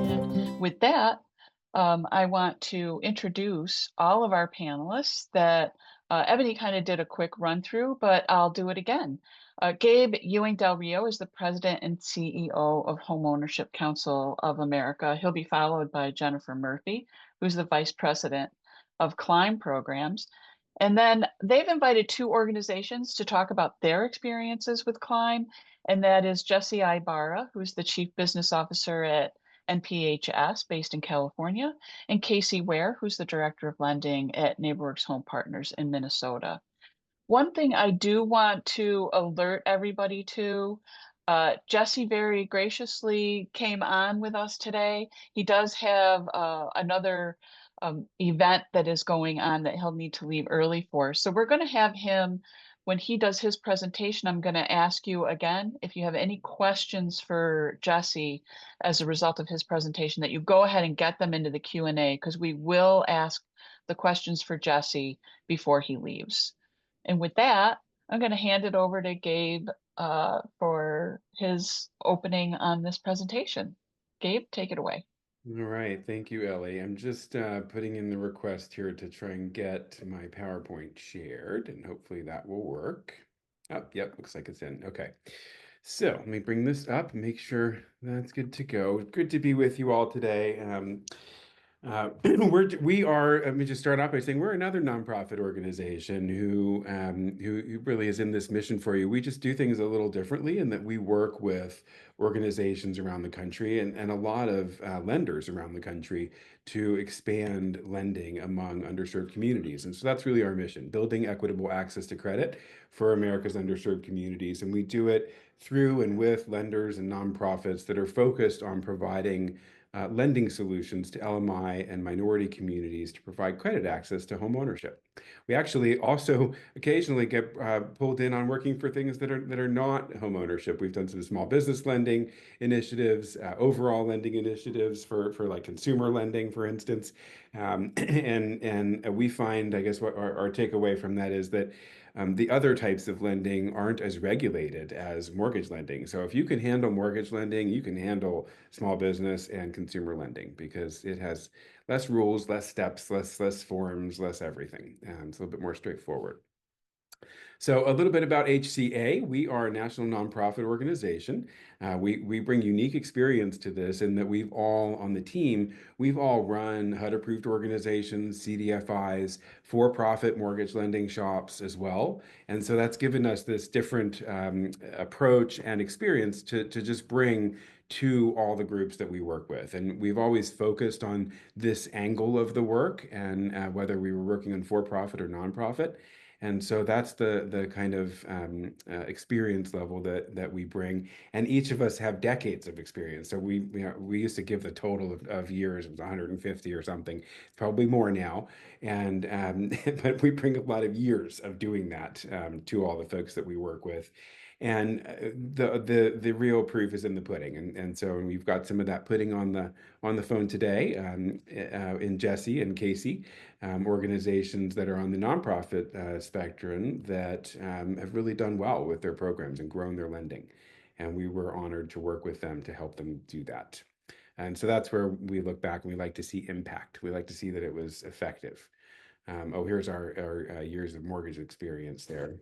And with that, I want to introduce all of our panelists that Ebony kind of did a quick run through, but I'll do it again. Gabe Ewing Del Rio is the president and CEO of Homeownership Council of America. He'll be followed by Jennifer Murphy, who's the vice president of Climb programs. And then they've invited two organizations to talk about their experiences with Climb, and that is Jesse Ibarra, who's the chief business officer at NPHS based in California, and Casey Ware, who's the director of lending at NeighborWorks Home Partners in Minnesota. One thing I do want to alert everybody to, Jesse very graciously came on with us today. He does have another event that is going on that he'll need to leave early for. So we're going to have him, when he does his presentation, I'm going to ask you again, if you have any questions for Jesse as a result of his presentation, that you go ahead and get them into the Q&A, because we will ask the questions for Jesse before he leaves. And with that, I'm going to hand it over to Gabe for his opening on this presentation. Gabe, take it away. All right, thank you, Ellie. I'm just putting in the request here to try and get my PowerPoint shared, and hopefully that will work. Oh, yep, looks like it's in. Okay, so let me bring this up and make sure that's good to go. Good to be with you all today. We are. Let me just start off by saying we're another nonprofit organization who really is in this mission for you. We just do things a little differently in that we work with organizations around the country and a lot of lenders around the country to expand lending among underserved communities. And so that's really our mission: building equitable access to credit for America's underserved communities. And we do it through and with lenders and nonprofits that are focused on providing lending solutions to LMI and minority communities to provide credit access to home ownership. We actually also occasionally get pulled in on working for things that are not home ownership. We've done some small business lending initiatives, overall lending initiatives for like consumer lending, for instance. And we find, I guess, what our takeaway from that is that the other types of lending aren't as regulated as mortgage lending. So if you can handle mortgage lending, you can handle small business and consumer lending because it has less rules, less steps, less forms, less everything. It's a little bit more straightforward. So a little bit about HCA. We are a national nonprofit organization. We bring unique experience to this in that we've all on the team, we've all run HUD-approved organizations, CDFIs, for-profit mortgage lending shops as well. And so that's given us this different approach and experience to just bring to all the groups that we work with. And we've always focused on this angle of the work and whether we were working on for-profit or nonprofit. And so that's the kind of experience level that we bring. And each of us have decades of experience. So we used to give the total of years, it was 150 or something, probably more now. And but we bring a lot of years of doing that to all the folks that we work with. And the real proof is in the pudding. And so we've got some of that pudding on the phone today in Jesse and Casey, organizations that are on the nonprofit spectrum that have really done well with their programs and grown their lending. And we were honored to work with them to help them do that. And so that's where we look back and we like to see impact. We like to see that it was effective. Here's our years of mortgage experience there.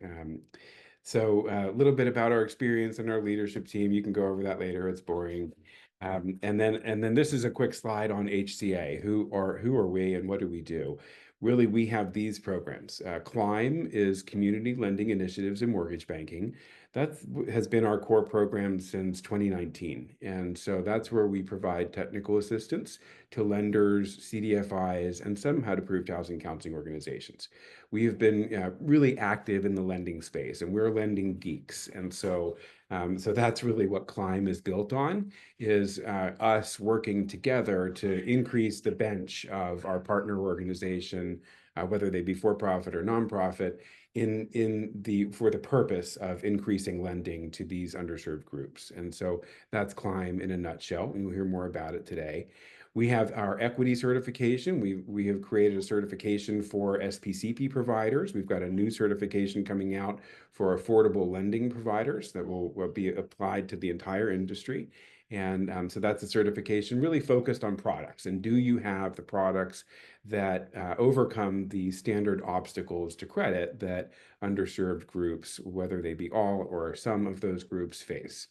So a little bit about our experience and our leadership team. You can go over that later. It's boring. And then this is a quick slide on HCA. Who are we and what do we do? Really, we have these programs. Climb is community lending initiatives in mortgage banking. That has been our core program since 2019. And so that's where we provide technical assistance to lenders, CDFIs, and some HUD-approved housing counseling organizations. We have been really active in the lending space, and we're lending geeks. And so that's really what Climb is built on, is us working together to increase the bench of our partner organization, whether they be for-profit or nonprofit, for the purpose of increasing lending to these underserved groups. And so that's Climb in a nutshell, and you'll hear more about it today. We have our equity certification. We have created a certification for SPCP providers. We've got a new certification coming out for affordable lending providers that will be applied to the entire industry. And so that's a certification really focused on products. And do you have the products that overcome the standard obstacles to credit that underserved groups, whether they be all or some of those groups, face?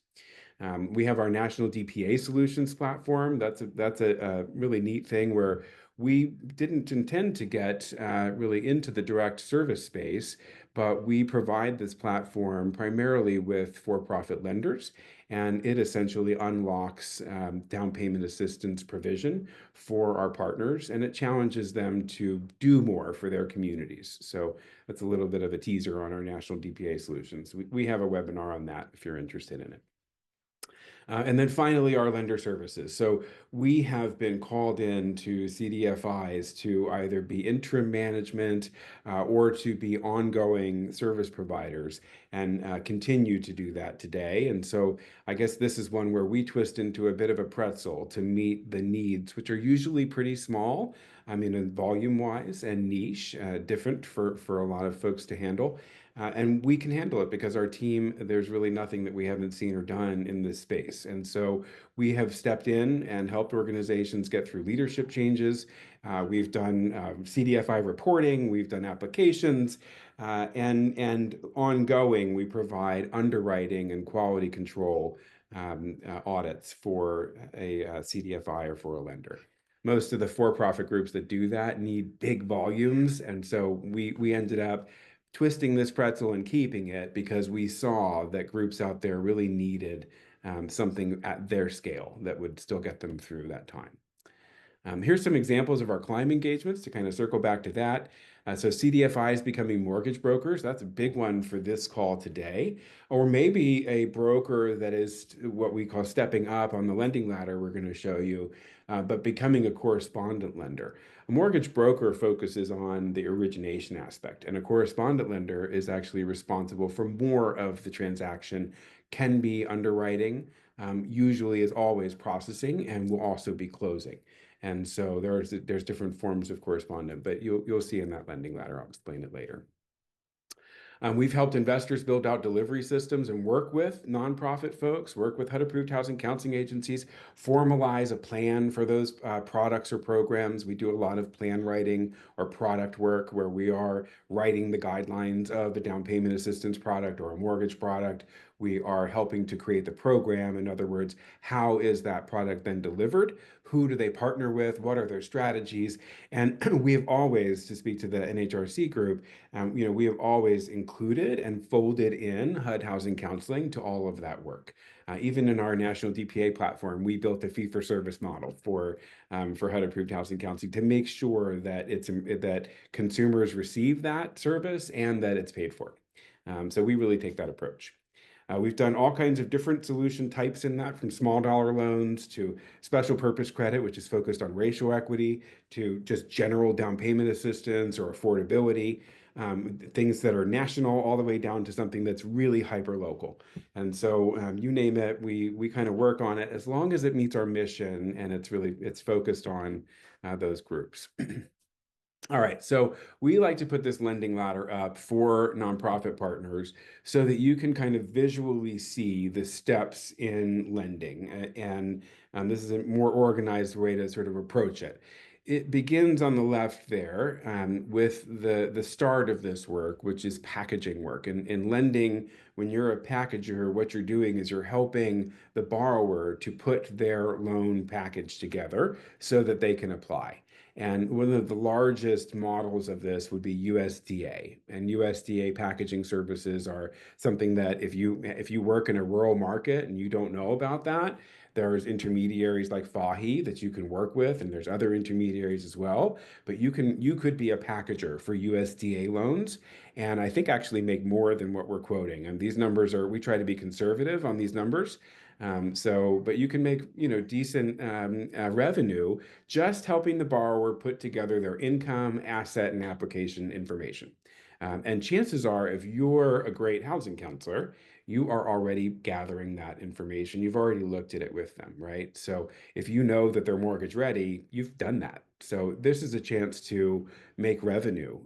We have our national DPA solutions platform. That's a really neat thing where we didn't intend to get really into the direct service space, but we provide this platform primarily with for-profit lenders, and it essentially unlocks down payment assistance provision for our partners, and it challenges them to do more for their communities. So that's a little bit of a teaser on our national DPA solutions. We have a webinar on that if you're interested in it. And then finally, our lender services. So we have been called in to CDFIs to either be interim management or to be ongoing service providers, and continue to do that today. And so I guess this is one where we twist into a bit of a pretzel to meet the needs, which are usually pretty small. I mean, in volume wise and niche, different for a lot of folks to handle. And we can handle it because our team, there's really nothing that we haven't seen or done in this space. And so we have stepped in and helped organizations get through leadership changes. We've done CDFI reporting, we've done applications, and ongoing, we provide underwriting and quality control audits for a CDFI or for a lender. Most of the for-profit groups that do that need big volumes, and so we ended up twisting this pretzel and keeping it because we saw that groups out there really needed something at their scale that would still get them through that time. Here's some examples of our Climb engagements to kind of circle back to that. So CDFIs becoming mortgage brokers, that's a big one for this call today. Or maybe a broker that is what we call stepping up on the lending ladder we're going to show you, but becoming a correspondent lender. A mortgage broker focuses on the origination aspect, and a correspondent lender is actually responsible for more of the transaction, can be underwriting, usually is always processing, and will also be closing. And so there's different forms of correspondent, but you'll see in that lending ladder. I'll explain it later. We've helped investors build out delivery systems and work with nonprofit folks, work with HUD-approved housing counseling agencies, formalize a plan for those products or programs. We do a lot of plan writing or product work where we are writing the guidelines of the down payment assistance product or a mortgage product. We are helping to create the program. In other words, how is that product then delivered? Who do they partner with? What are their strategies? And we have always, to speak to the NHRC group, we have always included and folded in HUD housing counseling to all of that work. Even in our national DPA platform, we built a fee-for-service model for HUD-approved housing counseling to make sure that that consumers receive that service and that it's paid for. So we really take that approach. We've done all kinds of different solution types in that, from small dollar loans to special purpose credit, which is focused on racial equity, to just general down payment assistance or affordability, things that are national all the way down to something that's really hyper local. And so you name it, we kind of work on it as long as it meets our mission and it's focused on those groups. All right, so we like to put this lending ladder up for nonprofit partners so that you can kind of visually see the steps in lending. And this is a more organized way to sort of approach it. It begins on the left there with the start of this work, which is packaging work. And in lending, when you're a packager, what you're doing is you're helping the borrower to put their loan package together so that they can apply. And one of the largest models of this would be USDA. And USDA packaging services are something that if you work in a rural market and you don't know about that, there's intermediaries like Fahi that you can work with, and there's other intermediaries as well. But you could be a packager for USDA loans, and I think actually make more than what we're quoting. And these numbers we try to be conservative on these numbers. But you can make, decent revenue just helping the borrower put together their income, asset, and application information. And chances are, if you're a great housing counselor, you are already gathering that information. You've already looked at it with them, right? So if you know that they're mortgage ready, you've done that. So this is a chance to make revenue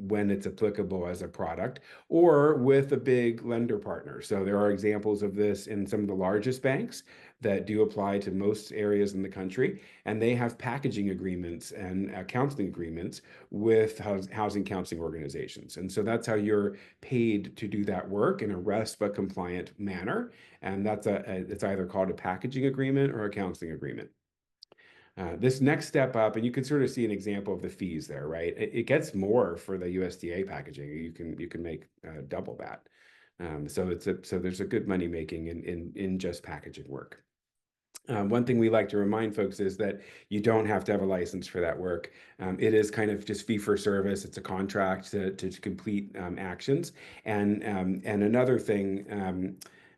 when it's applicable as a product or with a big lender partner. So there are examples of this in some of the largest banks that do apply to most areas in the country, and they have packaging agreements and counseling agreements with housing counseling organizations. And so that's how you're paid to do that work in a RESPA compliant manner. And it's either called a packaging agreement or a counseling agreement. This next step up, and you can sort of see an example of the fees there, right? It gets more for the USDA packaging. You can make double that. So there's a good money making in just packaging work. One thing we like to remind folks is that you don't have to have a license for that work. It is kind of just fee for service. It's a contract to complete actions. And another thing,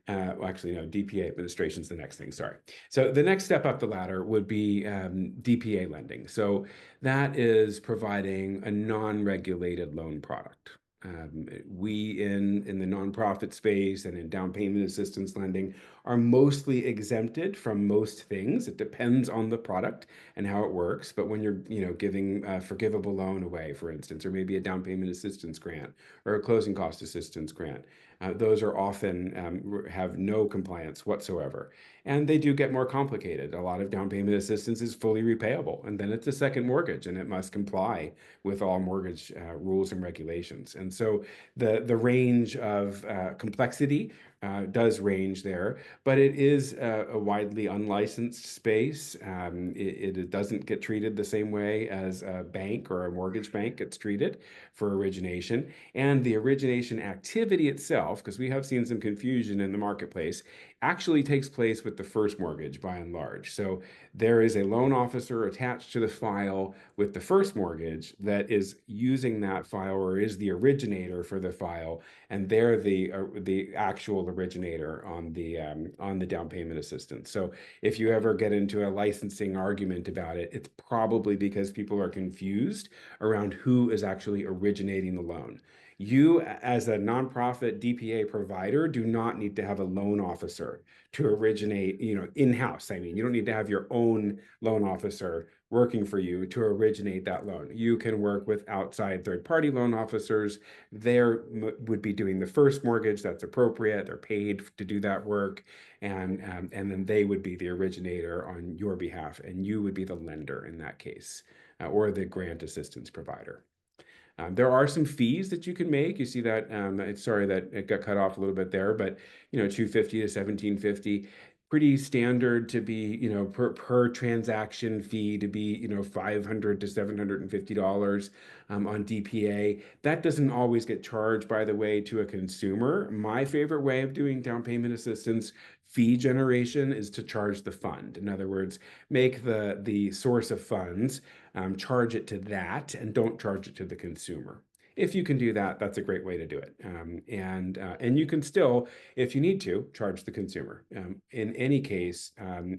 well, actually, no, DPA administration is the next thing. Sorry. So the next step up the ladder would be DPA lending. So that is providing a non-regulated loan product. We in the nonprofit space and in down payment assistance lending are mostly exempted from most things. It depends on the product and how it works. But when you're, giving a forgivable loan away, for instance, or maybe a down payment assistance grant or a closing cost assistance grant, those are often have no compliance whatsoever. And they do get more complicated. A lot of down payment assistance is fully repayable, and then it's a second mortgage, and it must comply with all mortgage rules and regulations. And so the range of complexity does range there, but it is a widely unlicensed space. It doesn't get treated the same way as a bank or a mortgage bank gets treated for origination. And the origination activity itself, because we have seen some confusion in the marketplace, actually takes place with the first mortgage by and large. So there is a loan officer attached to the file with the first mortgage that is using that file or is the originator for the file, and they're the actual originator on the down payment assistance. So if you ever get into a licensing argument about it, it's probably because people are confused around who is actually originating the loan. You, as a nonprofit DPA provider, do not need to have a loan officer to originate, in-house. I mean, you don't need to have your own loan officer working for you to originate that loan. You can work with outside third-party loan officers. They would be doing the first mortgage that's appropriate. They're paid to do that work, and then they would be the originator on your behalf, and you would be the lender in that case, or the grant assistance provider. There are some fees that you can make. You see that, sorry that it got cut off a little bit there, but 250 to 1750, pretty standard to be, per transaction fee to be, $500 to $750 on DPA. That doesn't always get charged, by the way, to a consumer. My favorite way of doing down payment assistance fee generation is to charge the fund. In other words, make the source of funds, charge it to that, and don't charge it to the consumer. If you can do that, that's a great way to do it. And you can still, if you need to, charge the consumer. In any case,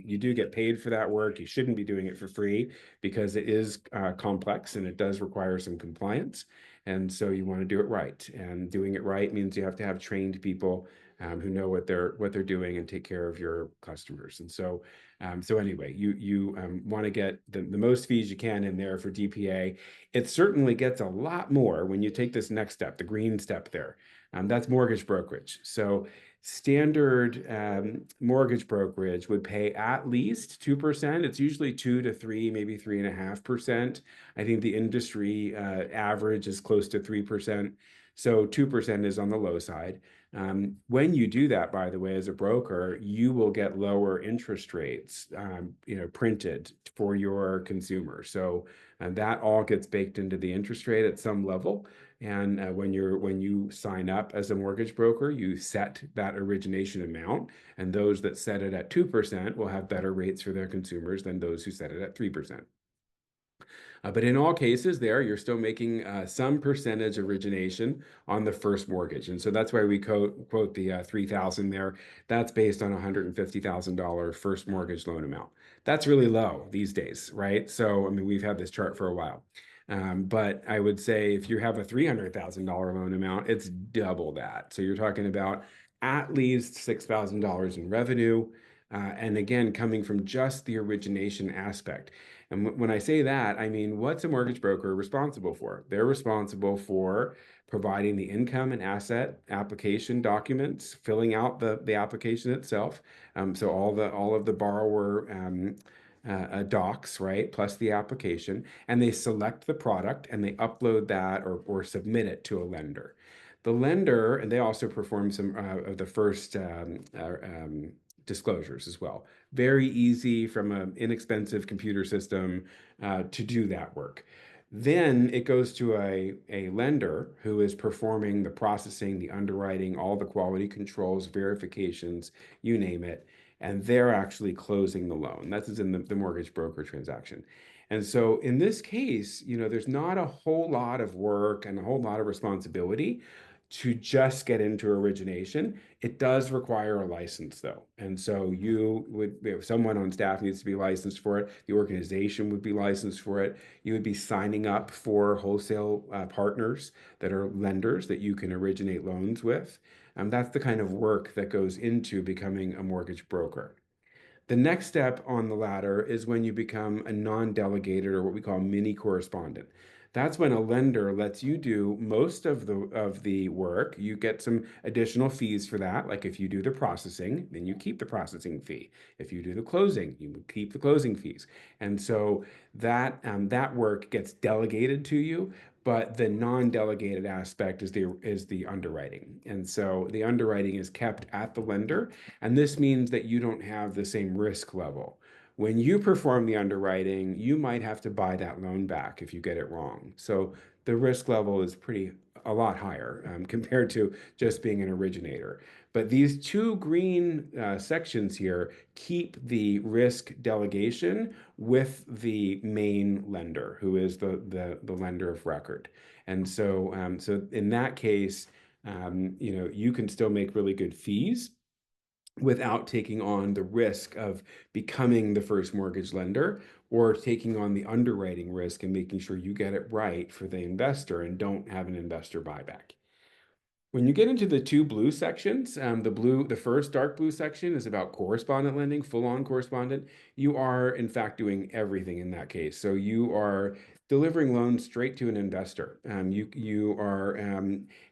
you do get paid for that work. You shouldn't be doing it for free because it is complex and it does require some compliance. And so you want to do it right. And doing it right means you have to have trained people who know what they're doing and take care of your customers. And so anyway, you want to get the most fees you can in there for DPA. It certainly gets a lot more when you take this next step, the green step there. That's mortgage brokerage. So standard mortgage brokerage would pay at least 2%. It's usually 2 to 3, maybe 3.5%. I think the industry average is close to 3%. So 2% is on the low side. When you do that, by the way, as a broker, you will get lower interest rates, printed for your consumer. So that all gets baked into the interest rate at some level. And when you sign up as a mortgage broker, you set that origination amount, and those that set it at 2% will have better rates for their consumers than those who set it at 3%. But in all cases there, you're still making some percentage origination on the first mortgage. And so that's why we quote the 3,000 there. That's based on $150,000 first mortgage loan amount. That's really low these days, right? So, I mean, we've had this chart for a while. But I would say if you have a $300,000 loan amount, it's double that. So you're talking about at least $6,000 in revenue. And again, coming from just the origination aspect. And when I say that, I mean, what's a mortgage broker responsible for? They're responsible for providing the income and asset application documents, filling out the application itself. So all of the borrower docs, right, plus the application, and they select the product and they upload that or submit it to a lender. The lender, and they also perform some of the first disclosures as well. Very easy from an inexpensive computer system to do that work. Then it goes to a lender who is performing the processing, the underwriting, all the quality controls, verifications, you name it, and they're actually closing the loan. That's in the mortgage broker transaction. And so in this case, there's not a whole lot of work and a whole lot of responsibility to just get into origination. It does require a license though. And so if someone on staff needs to be licensed for it, the organization would be licensed for it. You would be signing up for wholesale partners that are lenders that you can originate loans with. That's the kind of work that goes into becoming a mortgage broker. The next step on the ladder is when you become a non-delegated or what we call mini correspondent. That's when a lender lets you do most of the work. You get some additional fees for that. Like if you do the processing, then you keep the processing fee. If you do the closing, you keep the closing fees. And so that work gets delegated to you, but the non-delegated aspect is the underwriting. And so the underwriting is kept at the lender, and this means that you don't have the same risk level. When you perform the underwriting, you might have to buy that loan back if you get it wrong. So the risk level is a lot higher compared to just being an originator. But these two green sections here keep the risk delegation with the main lender, who is the lender of record. And so in that case, you can still make really good fees without taking on the risk of becoming the first mortgage lender or taking on the underwriting risk and making sure you get it right for the investor and don't have an investor buyback. When you get into the two blue sections, the first dark blue section is about correspondent lending, full-on correspondent. You are, in fact, doing everything in that case. So you are delivering loans straight to an investor. And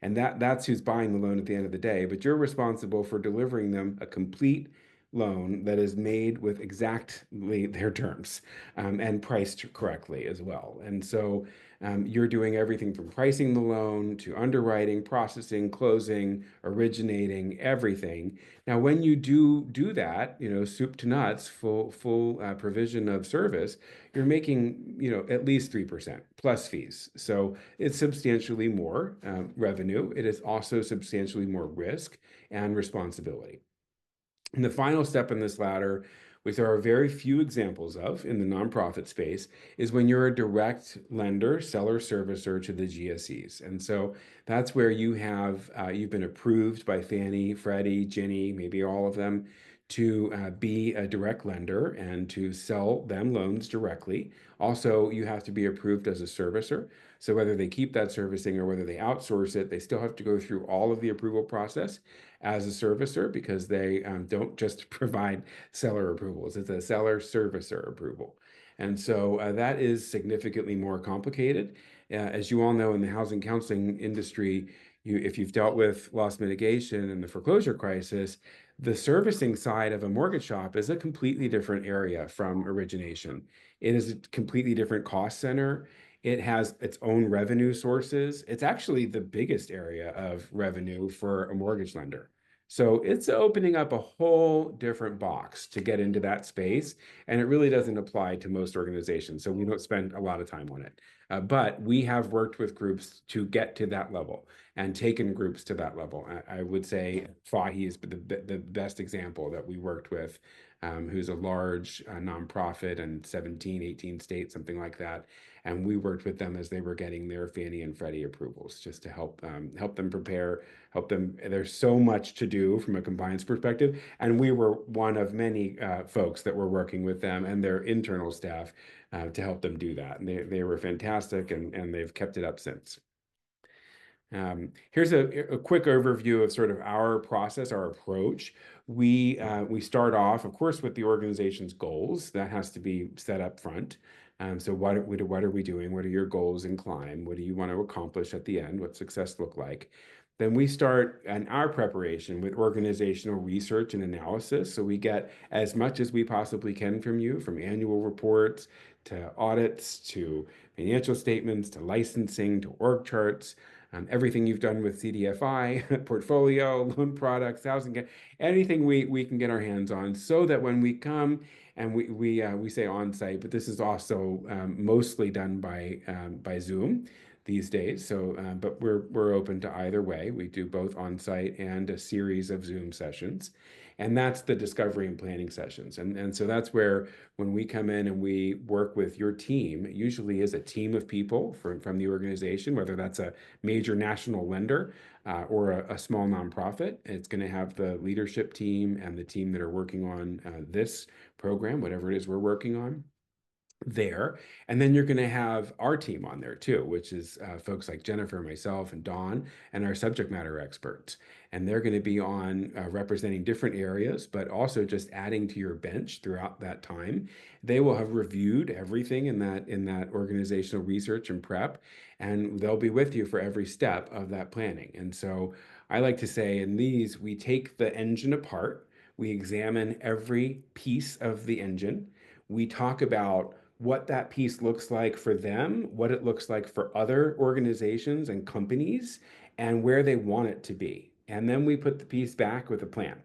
that's who's buying the loan at the end of the day. But you're responsible for delivering them a complete loan that is made with exactly their terms and priced correctly as well. And so you're doing everything from pricing the loan to underwriting, processing, closing, originating, everything. Now, when you do that, soup to nuts, full provision of service, you're making, at least 3% plus fees. So it's substantially more revenue. It is also substantially more risk and responsibility. And the final step in this ladder, which there are very few examples of in the nonprofit space, is when you're a direct lender, seller, servicer to the GSEs. And so that's where you've been approved by Fannie, Freddie, Ginnie, maybe all of them, to be a direct lender and to sell them loans directly. Also, you have to be approved as a servicer. So whether they keep that servicing or whether they outsource it, they still have to go through all of the approval process as a servicer because they don't just provide seller approvals. It's a seller servicer approval. And so that is significantly more complicated. As you all know, in the housing counseling industry, if you've dealt with loss mitigation and the foreclosure crisis, the servicing side of a mortgage shop is a completely different area from origination. It is a completely different cost center. It has its own revenue sources. It's actually the biggest area of revenue for a mortgage lender. So it's opening up a whole different box to get into that space. And it really doesn't apply to most organizations. So we don't spend a lot of time on it. But we have worked with groups to get to that level and taken groups to that level. I would say Fahi is the best example that we worked with who's a large nonprofit in 17, 18 states, something like that. And we worked with them as they were getting their Fannie and Freddie approvals, just to help them prepare, help them. There's so much to do from a compliance perspective, and we were one of many folks that were working with them and their internal staff to help them do that. And they were fantastic, and they've kept it up since. Here's a quick overview of sort of our process, our approach. We start off, of course, with the organization's goals. That has to be set up front. So what are we doing? What are your goals in climb? What do you want to accomplish at the end? What success look like? Then we start in our preparation with organizational research and analysis. So we get as much as we possibly can from you, from annual reports to audits to financial statements to licensing to org charts, everything you've done with CDFI, portfolio, loan products, housing, anything we can get our hands on, so that when we come and we say on site, but this is also mostly done by Zoom these days. So, but we're open to either way. We do both on site and a series of Zoom sessions. And that's the discovery and planning sessions. And so that's where when we come in and we work with your team, it usually is a team of people from the organization, whether that's a major national lender or a small nonprofit. It's going to have the leadership team and the team that are working on this program, whatever it is we're working on there. And then you're going to have our team on there too, which is folks like Jennifer, myself, and Dawn, and our subject matter experts. And they're going to be on representing different areas, but also just adding to your bench throughout that time. They will have reviewed everything in that organizational research and prep, and they'll be with you for every step of that planning. And so I like to say in these, we take the engine apart, we examine every piece of the engine, we talk about what that piece looks like for them, what it looks like for other organizations and companies, and where they want it to be. And then we put the piece back with a plan.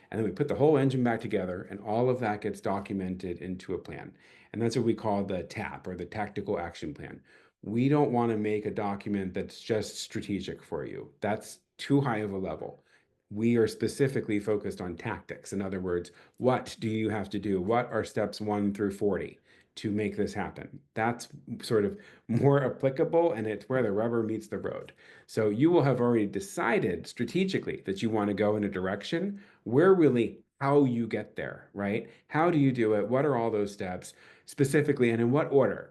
And then we put the whole engine back together, and all of that gets documented into a plan. And that's what we call the TAP, or the Tactical Action Plan. We don't want to make a document that's just strategic for you. That's too high of a level. We are specifically focused on tactics. In other words, what do you have to do? What are steps 1 through 40 to make this happen? That's sort of more applicable, and it's where the rubber meets the road. So you will have already decided strategically that you want to go in a direction. We're really how you get there, right? How do you do it? What are all those steps specifically, and in what order?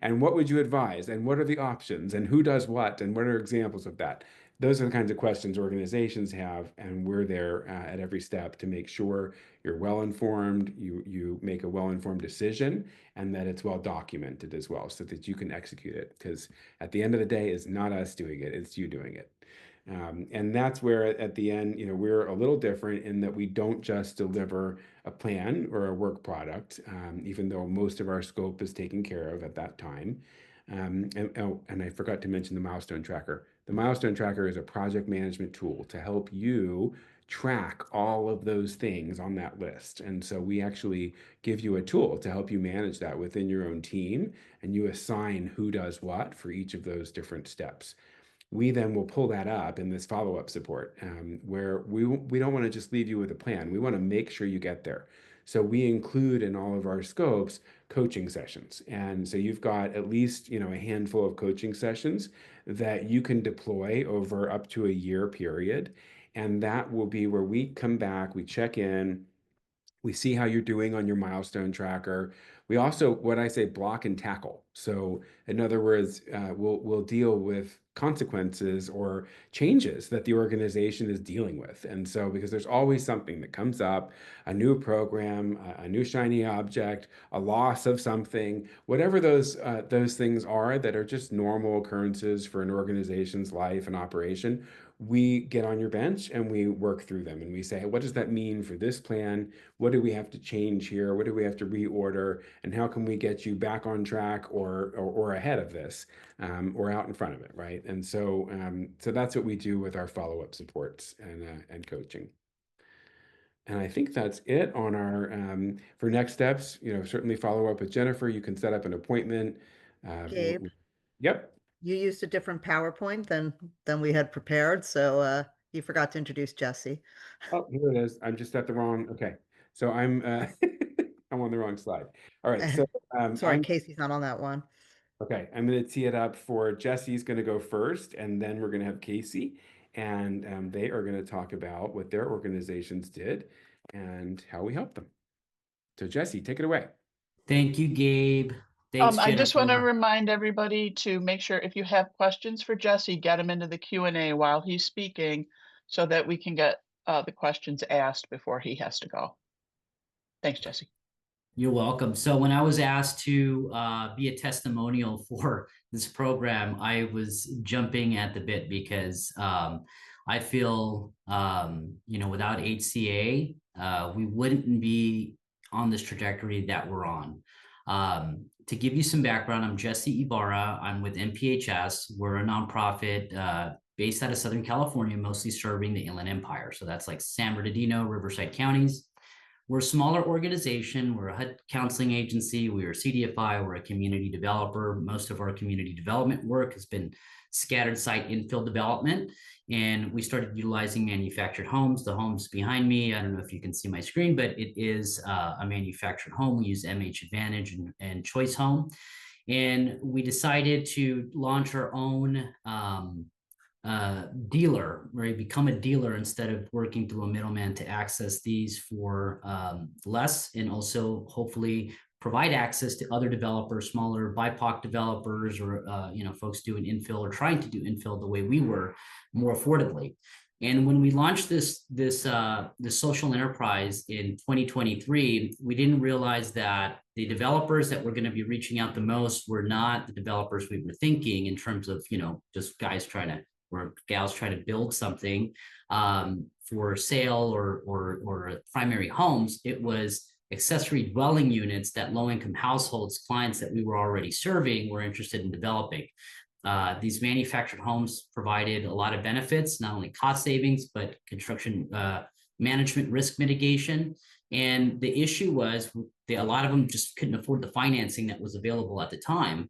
And what would you advise? And what are the options? And who does what? And what are examples of that? Those are the kinds of questions organizations have, and we're there at every step to make sure you're well informed, you make a well informed decision, and that it's well documented as well, so that you can execute it. Because at the end of the day, it's not us doing it; it's you doing it. And that's where at the end, we're a little different in that we don't just deliver a plan or a work product, even though most of our scope is taken care of at that time. And I forgot to mention the milestone tracker. The milestone tracker is a project management tool to help you track all of those things on that list. And so we actually give you a tool to help you manage that within your own team, and you assign who does what for each of those different steps. We then will pull that up in this follow-up support, where we don't want to just leave you with a plan. We want to make sure you get there. So we include in all of our scopes coaching sessions. And so you've got at least, a handful of coaching sessions that you can deploy over up to a year period. And that will be where we come back, we check in, we see how you're doing on your milestone tracker. We also, what I say, block and tackle. So, in other words, we'll deal with consequences or changes that the organization is dealing with. And so, because there's always something that comes up, a new program, a new shiny object, a loss of something, whatever those things are that are just normal occurrences for an organization's life and operation. We get on your bench and we work through them, and we say, what does that mean for this plan? What do we have to change here? What do we have to reorder? And how can we get you back on track or ahead of this, or out in front of it, right? And so that's what we do with our follow-up supports and coaching. And I think that's it on our for next steps. Certainly follow up with Jennifer. You can set up an appointment. Gabe, Yep. you used a different PowerPoint than we had prepared, so you forgot to introduce Jesse. Oh, here it is. I'm just at the wrong. Okay. So I'm I'm on the wrong slide. All right, so Sorry, I'm Casey's not on that one. okay. I'm going to tee it up for Jesse's going to go first, and then we're going to have Casey, and they are going to talk about what their organizations did and how we helped them. So Jesse, take it away. Thank you, Gabe. Thanks, I just want to Jennifer. remind everybody to make sure if you have questions for Jesse, get them into the Q&A while he's speaking so that we can get the questions asked before he has to go. Thanks, Jesse. You're welcome. So when I was asked to be a testimonial for this program, I was jumping at the bit because I feel, without HCA, we wouldn't be on this trajectory that we're on. To give you some background, I'm Jesse Ibarra. I'm with MPHS. We're a nonprofit based out of Southern California, mostly serving the Inland Empire. So that's like San Bernardino, Riverside counties. We're a smaller organization. We're a HUD counseling agency. We are CDFI. We're a community developer. Most of our community development work has been scattered site infill development. And we started utilizing manufactured homes. The homes behind me, I don't know if you can see my screen, but it is a manufactured home. We use MH Advantage and Choice Home. And we decided to launch our own dealer, right? Become a dealer instead of working through a middleman to access these for less, and also hopefully provide access to other developers, smaller BIPOC developers, or folks doing infill or trying to do infill the way we were, more affordably. And when we launched this social enterprise in 2023, we didn't realize that the developers that were going to be reaching out the most were not the developers we were thinking in terms of, just guys trying to, or gals trying to build something for sale or primary homes. It was accessory dwelling units that low-income households, clients that we were already serving, were interested in developing. These manufactured homes provided a lot of benefits, not only cost savings, but construction management risk mitigation. And the issue was a lot of them just couldn't afford the financing that was available at the time.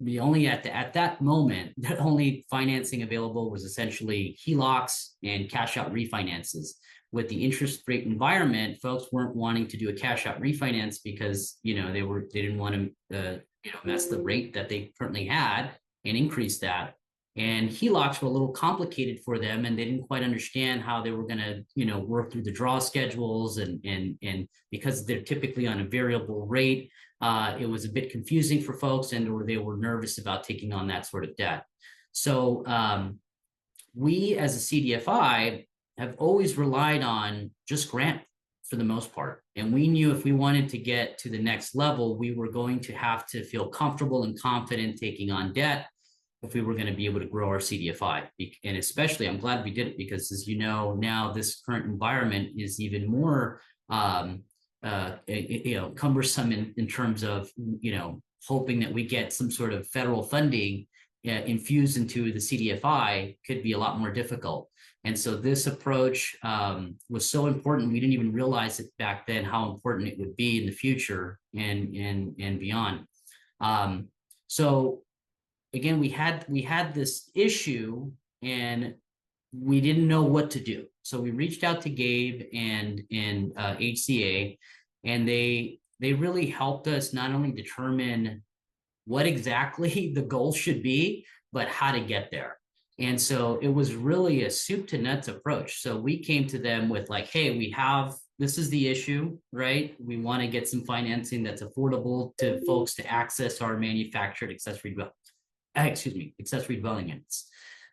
We only at that moment, the only financing available was essentially HELOCs and cash out refinances. With the interest rate environment, folks weren't wanting to do a cash out refinance because they didn't want to mess the rate that they currently had and increase that. And HELOCs were a little complicated for them, and they didn't quite understand how they were going to work through the draw schedules, and because they're typically on a variable rate. It was a bit confusing for folks, or they were nervous about taking on that sort of debt. So we as a CDFI have always relied on just grant for the most part. And we knew if we wanted to get to the next level, we were going to have to feel comfortable and confident taking on debt if we were going to be able to grow our CDFI. And especially, I'm glad we did it because, as you know, now this current environment is even more cumbersome in terms of, hoping that we get some sort of federal funding infused into the CDFI could be a lot more difficult. And so this approach was so important. We didn't even realize it back then how important it would be in the future and beyond. So again, we had this issue and we didn't know what to do. So we reached out to Gabe and HCA, and they really helped us not only determine what exactly the goal should be, but how to get there. And so it was really a soup to nuts approach. So we came to them with like, hey, this is the issue, right? We want to get some financing that's affordable to folks to access our manufactured accessory dwelling units.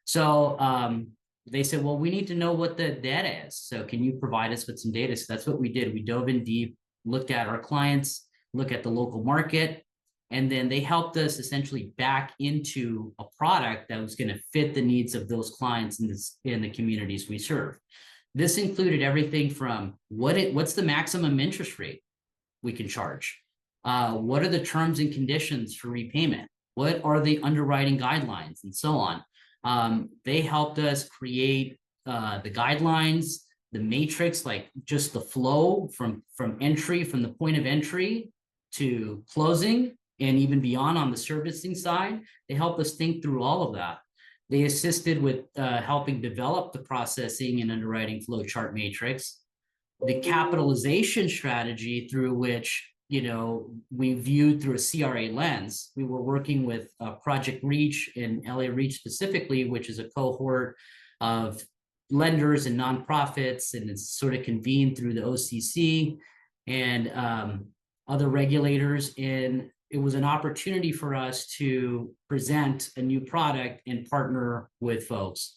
So they said, well, we need to know what the data is. So can you provide us with some data? So that's what we did. We dove in deep, looked at our clients, looked at the local market, and then they helped us essentially back into a product that was going to fit the needs of those clients in the communities we serve. This included everything from what's the maximum interest rate we can charge? What are the terms and conditions for repayment? What are the underwriting guidelines, and so on? They helped us create the guidelines, the matrix, like just the flow from entry, from the point of entry to closing, and even beyond on the servicing side. They helped us think through all of that. They assisted with helping develop the processing and underwriting flow chart matrix. the capitalization strategy through which, you know, we viewed through a CRA lens. We were working with Project Reach in LA Reach specifically, which is a cohort of lenders and nonprofits, and it's sort of convened through the OCC and other regulators. And it was an opportunity for us to present a new product and partner with folks.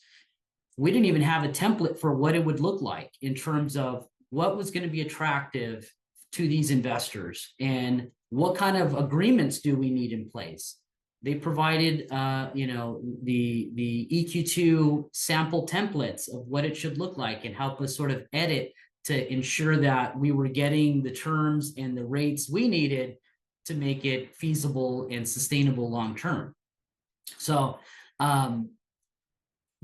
We didn't even have a template for what it would look like in terms of what was going to be attractive to these investors and what kind of agreements do we need in place. They provided, you know, the EQ2 sample templates of what it should look like and help us sort of edit to ensure that we were getting the terms and the rates we needed to make it feasible and sustainable long term. So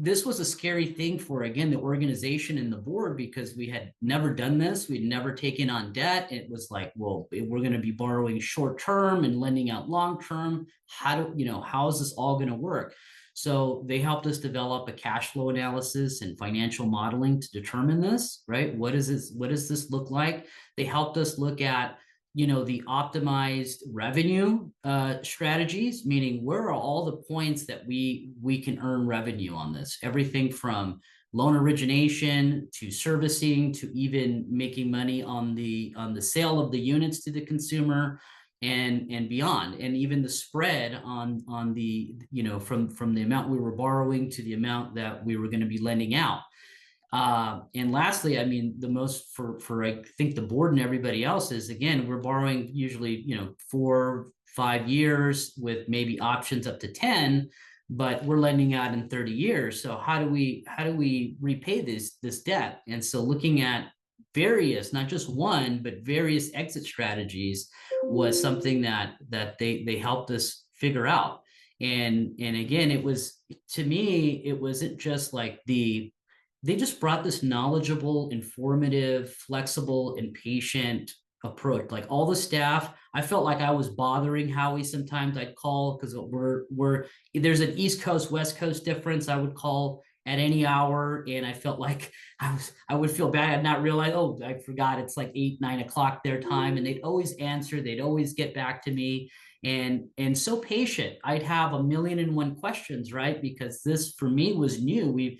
this was a scary thing for, again, the organization and the board, because we had never done this. We'd never taken on debt. It was like, well, we're going to be borrowing short term and lending out long term. How is this all going to work? So they helped us develop a cash flow analysis and financial modeling to determine this, right? What does this look like? They helped us look at, you know, the optimized revenue strategies, meaning where are all the points that we can earn revenue on this? Everything from loan origination to servicing to even making money on the sale of the units to the consumer and beyond, and even the spread on the, you know, from the amount we were borrowing to the amount that we were going to be lending out. And lastly, I mean, the most for I think the board and everybody else is, again, we're borrowing usually, you know, 4-5 years with maybe options up to 10, but we're lending out in 30 years. So how do we repay this debt? And so looking at various, not just one, but various exit strategies was something that they helped us figure out. And again, it was, to me, it wasn't just like they just brought this knowledgeable, informative, flexible, and patient approach. Like all the staff, I felt like I was bothering Howie sometimes. I'd call because there's an East Coast, West Coast difference. I would call at any hour, and I felt like I would feel bad. I'd not realize, oh, I forgot it's like 8-9 o'clock their time, and they'd always answer. They'd always get back to me, and so patient. I'd have 1,000,001 questions, right? Because this for me was new.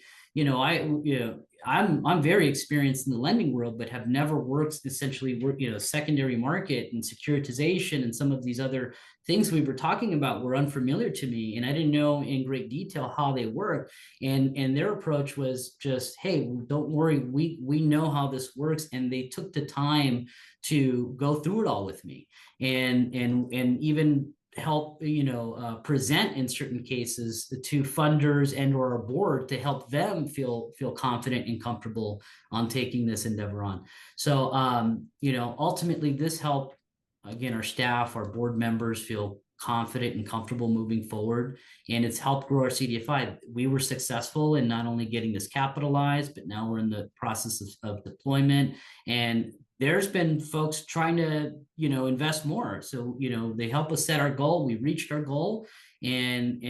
I'm very experienced in the lending world, but have never worked secondary market and securitization and some of these other things we were talking about were unfamiliar to me, and I didn't know in great detail how they work. And their approach was just, hey, don't worry, we know how this works, and they took the time to go through it all with me, and even help present in certain cases to funders and or a board to help them feel confident and comfortable on taking this endeavor on. So ultimately this helped, again, our staff, our board members feel confident and comfortable moving forward, and it's helped grow our CDFI. We were successful in not only getting this capitalized, but now we're in the process of deployment, and there's been folks trying to, invest more. So, they help us set our goal. We reached our goal. And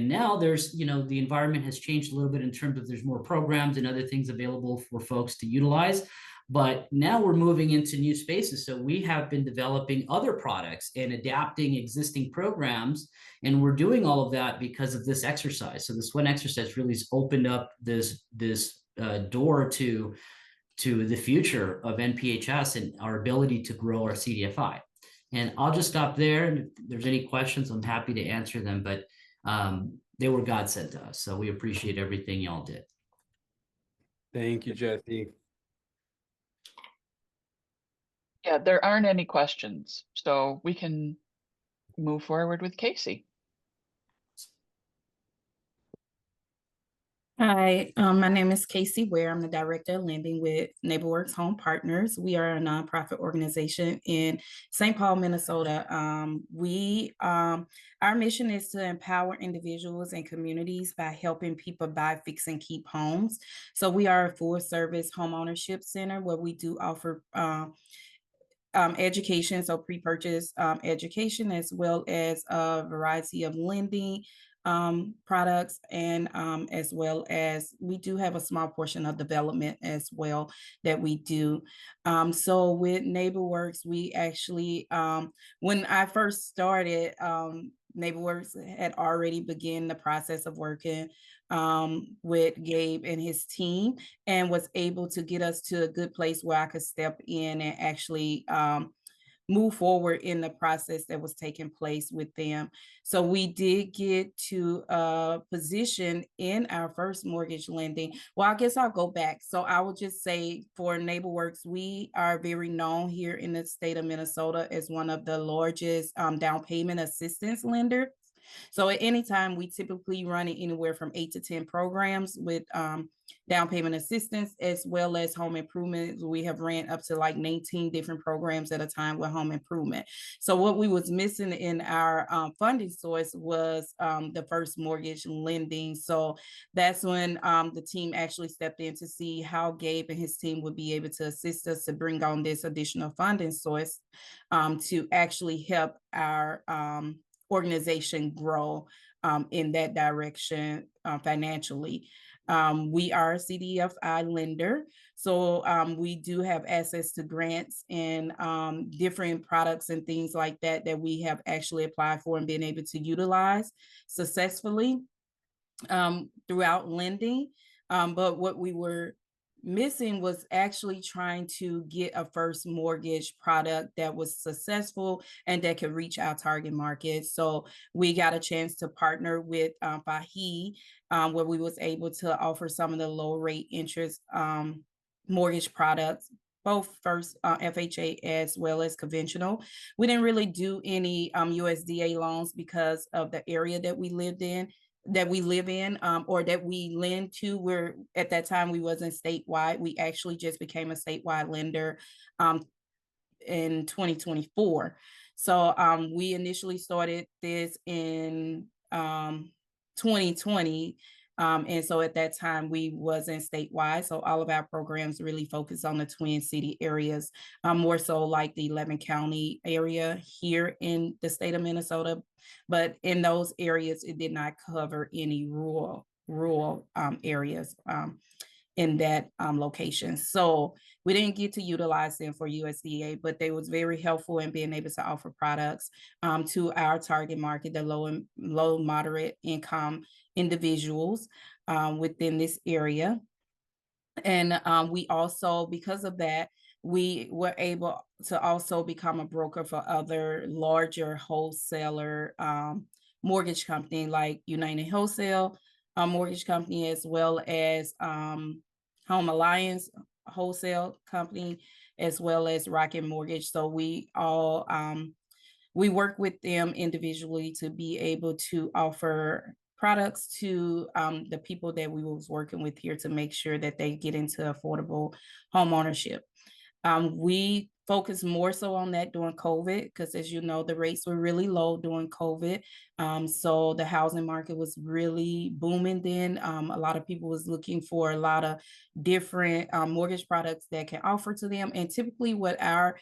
now there's, the environment has changed a little bit in terms of there's more programs and other things available for folks to utilize. But now we're moving into new spaces. So we have been developing other products and adapting existing programs. And we're doing all of that because of this exercise. So this one exercise really has opened up this door to the future of NPHS and our ability to grow our CDFI. And I'll just stop there. And if there's any questions, I'm happy to answer them, but they were God sent to us. So we appreciate everything y'all did. Thank you, Jesse. Yeah, there aren't any questions, so we can move forward with Casey. Hi, my name is Casey Ware. I'm the Director of Lending with NeighborWorks Home Partners. We are a nonprofit organization in St. Paul, Minnesota. Our mission is to empower individuals and communities by helping people buy, fix, and keep homes. So we are a full-service homeownership center where we do offer education, so pre-purchase education, as well as a variety of lending, products, and as well as we do have a small portion of development as well that we do. So with NeighborWorks, we actually, when I first started, NeighborWorks had already begun the process of working with Gabe and his team, and was able to get us to a good place where I could step in and actually move forward in the process that was taking place with them. So we did get to a position in our first mortgage lending. Well, I guess I'll go back. So I will just say for NeighborWorks, we are very known here in the state of Minnesota as one of the largest down payment assistance lenders. So at any time, we typically run it anywhere from 8 to 10 programs with down payment assistance, as well as home improvement. We have ran up to like 19 different programs at a time with home improvement. So what we was missing in our funding source was the first mortgage lending. So that's when the team actually stepped in to see how Gabe and his team would be able to assist us to bring on this additional funding source to actually help our organization grow in that direction financially. We are a CDFI lender, so we do have access to grants and different products and things like that that we have actually applied for and been able to utilize successfully throughout lending. But what we were missing was actually trying to get a first mortgage product that was successful and that could reach our target market. So we got a chance to partner with Fahi, where we was able to offer some of the low rate interest mortgage products, both first FHA as well as conventional. We didn't really do any USDA loans because of the area that we live in, or that we lend to. Where at that time we wasn't statewide. We actually just became a statewide lender in 2024. So we initially started this in 2020. And so at that time we wasn't statewide. So all of our programs really focus on the Twin City areas, more so like the 11 County area here in the state of Minnesota. But in those areas, it did not cover any rural areas in that location. So we didn't get to utilize them for USDA, but they was very helpful in being able to offer products to our target market, the low moderate income individuals within this area. And we also, because of that, we were able to also become a broker for other larger wholesaler mortgage company like United Wholesale Mortgage Company, as well as Home Alliance Wholesale Company, as well as Rocket Mortgage. So we all we work with them individually to be able to offer products to the people that we was working with here to make sure that they get into affordable home ownership. We focused more so on that during COVID because, as you know, the rates were really low during COVID. So the housing market was really booming then. A lot of people was looking for a lot of different mortgage products that can offer to them. And typically what our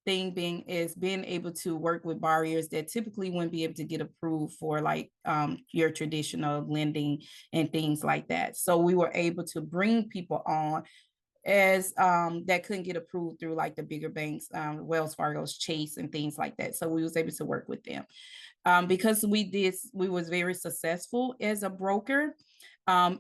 thing being is being able to work with borrowers that typically wouldn't be able to get approved for like your traditional lending and things like that. So we were able to bring people on as that couldn't get approved through like the bigger banks, Wells Fargo's, Chase, and things like that. So we was able to work with them. Because we was very successful as a broker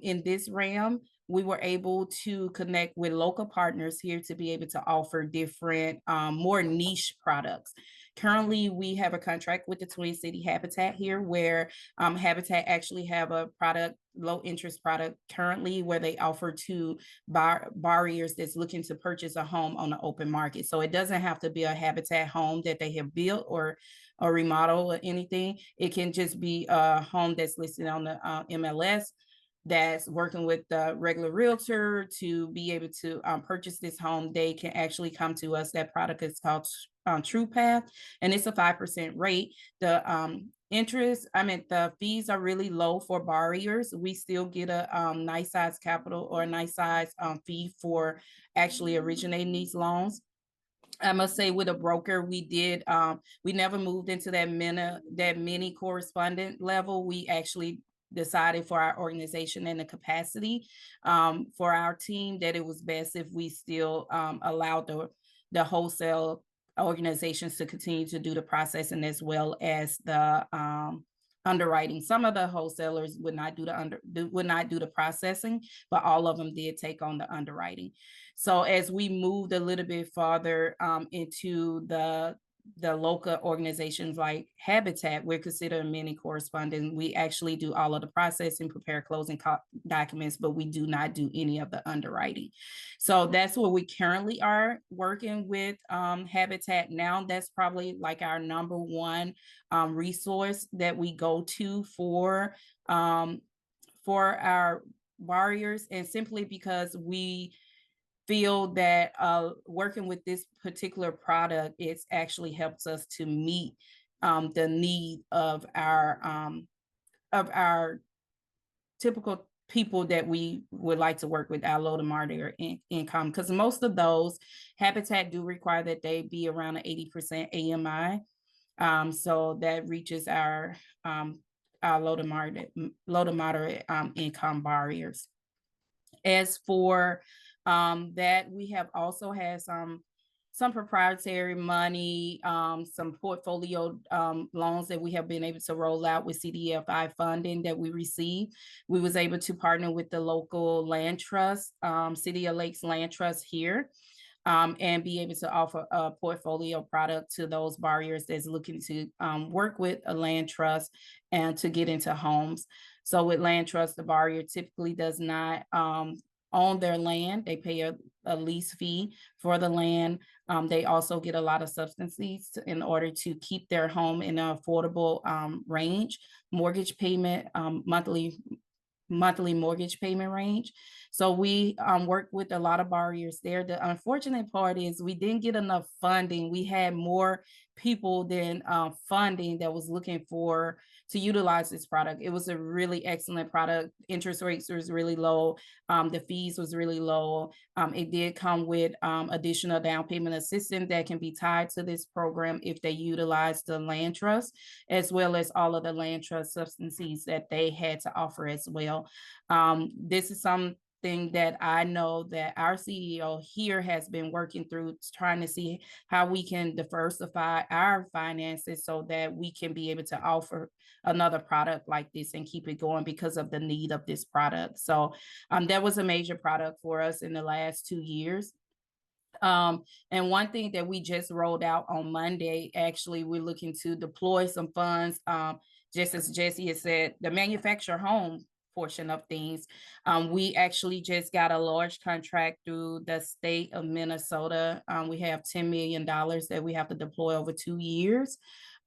in this realm. We were able to connect with local partners here to be able to offer different, more niche products. Currently, we have a contract with the Twin City Habitat here, where Habitat actually have a product, low interest product currently, where they offer to borrowers that's looking to purchase a home on the open market. So it doesn't have to be a Habitat home that they have built or remodel or anything. It can just be a home that's listed on the MLS, that's working with the regular realtor to be able to purchase this home. They can actually come to us. That product is called True Path, and it's a 5% rate. The the fees are really low for borrowers. We still get a nice size capital or a nice size fee for actually originating these loans. I must say with a broker, we never moved into that mini correspondent level. We actually decided for our organization and the capacity for our team that it was best if we still allowed the wholesale organizations to continue to do the processing as well as the underwriting. Some of the wholesalers would not do the processing, but all of them did take on the underwriting. So as we moved a little bit farther into the local organizations like Habitat, we're considered a mini correspondent. We actually do all of the processing, prepare closing documents, but we do not do any of the underwriting. So that's where we currently are working with Habitat now. That's probably like our number one resource that we go to for our warriors, and simply because we feel that working with this particular product, it's actually helps us to meet the need of our typical people that we would like to work with, our low to moderate income, because most of those Habitat do require that they be around an 80% AMI. So that reaches our low to moderate income barriers. As for that, we have also had some proprietary money, some portfolio loans that we have been able to roll out with CDFI funding that we received. We was able to partner with the local land trust, City of Lakes Land Trust here, and be able to offer a portfolio product to those borrowers that's looking to work with a land trust and to get into homes. So with land trust, the borrower typically does not own their land. They pay a lease fee for the land. They also get a lot of subsidies in order to keep their home in an affordable range, mortgage payment, monthly mortgage payment range. So we work with a lot of borrowers there. The unfortunate part is we didn't get enough funding. We had more people than funding that was looking to utilize this product. It was a really excellent product. Interest rates was really low. The fees was really low. It did come with additional down payment assistance that can be tied to this program if they utilize the land trust, as well as all of the land trust subsidies that they had to offer as well. This is something that I know that our CEO here has been working through, trying to see how we can diversify our finances so that we can be able to offer another product like this and keep it going because of the need of this product. So that was a major product for us in the last 2 years. And one thing that we just rolled out on Monday, actually, we're looking to deploy some funds, just as Jesse has said, the manufactured home portion of things. We actually just got a large contract through the state of Minnesota. We have $10 million that we have to deploy over 2 years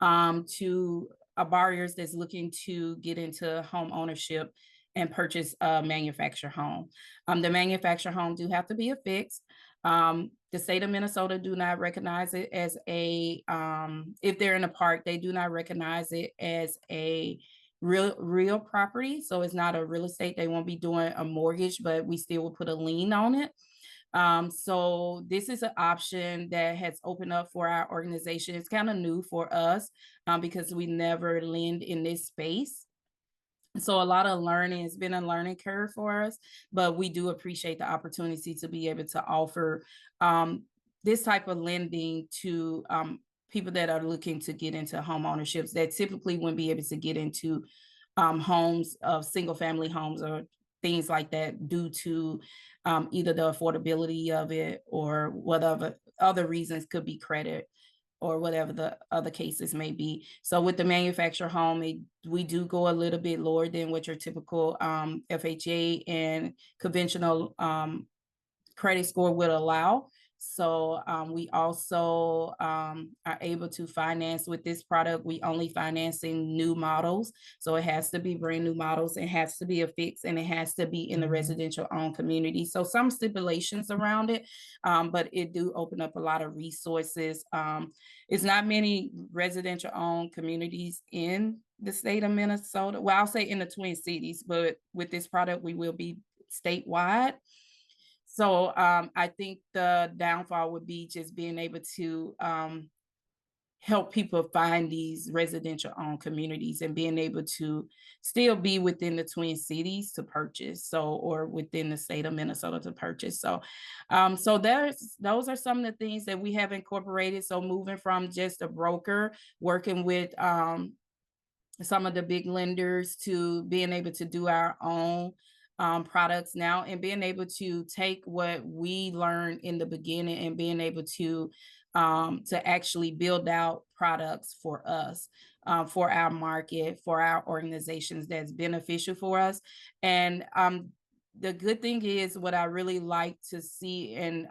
to borrowers that's looking to get into home ownership and purchase a manufactured home. The manufactured home do have to be a fix. The state of Minnesota do not recognize it as if they're in a park, they do not recognize it as a real property. So it's not a real estate. They won't be doing a mortgage, but we still will put a lien on it. So this is an option that has opened up for our organization. It's kind of new for us because we never lend in this space. So a lot of learning, it's been a learning curve for us, but we do appreciate the opportunity to be able to offer this type of lending to people that are looking to get into home ownerships that typically wouldn't be able to get into homes of single family homes or things like that due to either the affordability of it or whatever other reasons, could be credit or whatever the other cases may be. So with the manufactured home, we do go a little bit lower than what your typical FHA and conventional credit score would allow. So we also are able to finance with this product. We only financing new models. So it has to be brand new models. It has to be a fix and it has to be in the residential owned community. So some stipulations around it, but it do open up a lot of resources. It's not many residential owned communities in the state of Minnesota. Well, I'll say in the Twin Cities, but with this product, we will be statewide. So I think the downfall would be just being able to help people find these residential owned communities and being able to still be within the Twin Cities to purchase, so, or within the state of Minnesota to purchase. So so those are some of the things that we have incorporated. So moving from just a broker working with some of the big lenders to being able to do our own products now, and being able to take what we learned in the beginning and being able to actually build out products for us, for our market, for our organizations that's beneficial for us. And the good thing is, what I really like to see and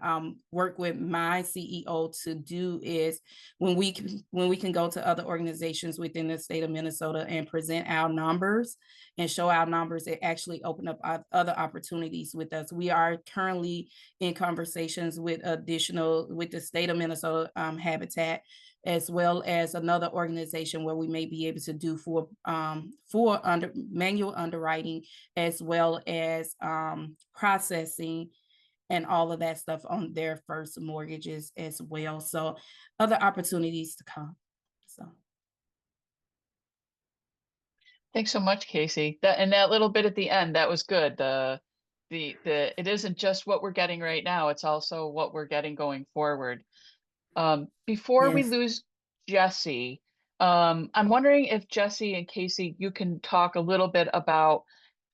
work with my CEO to do is when we can go to other organizations within the state of Minnesota and present our numbers and show our numbers, it actually open up other opportunities with us. We are currently in conversations with the state of Minnesota Habitat, as well as another organization where we may be able to do for manual underwriting, as well as processing and all of that stuff on their first mortgages as well. So other opportunities to come. So Thanks so much, Casey. That little bit at the end, that was good. It isn't just what we're getting right now, it's also what we're getting going forward. Before we Yes. lose Jesse, I'm wondering if Jesse and Casey, you can talk a little bit about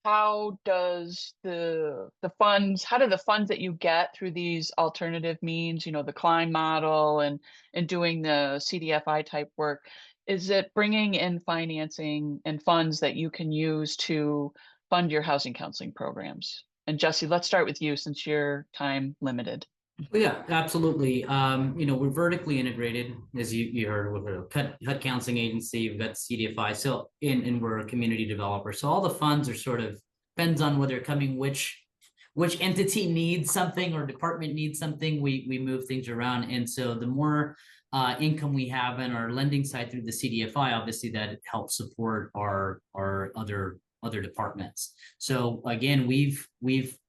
how does how do the funds that you get through these alternative means, the Klein model and doing the CDFI type work, is it bringing in financing and funds that you can use to fund your housing counseling programs? And Jesse, let's start with you since you're time limited. Well, yeah, absolutely. We're vertically integrated, as you heard, with a HUD counseling agency. We've got CDFI, so and we're a community developer. So all the funds are sort of depends on whether coming which entity needs something or department needs something. We move things around, and so the more income we have in our lending side through the CDFI, obviously that helps support our other departments. So again, we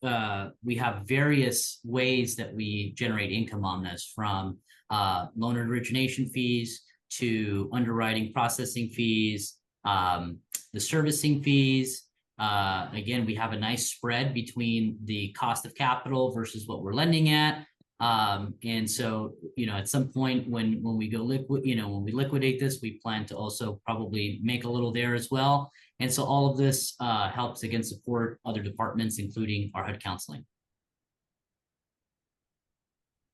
have various ways that we generate income on this, from loan origination fees to underwriting processing fees, the servicing fees. Again, we have a nice spread between the cost of capital versus what we're lending at. And so, at some point when we go when we liquidate this, we plan to also probably make a little there as well. And so all of this helps, again, support other departments, including our HUD counseling.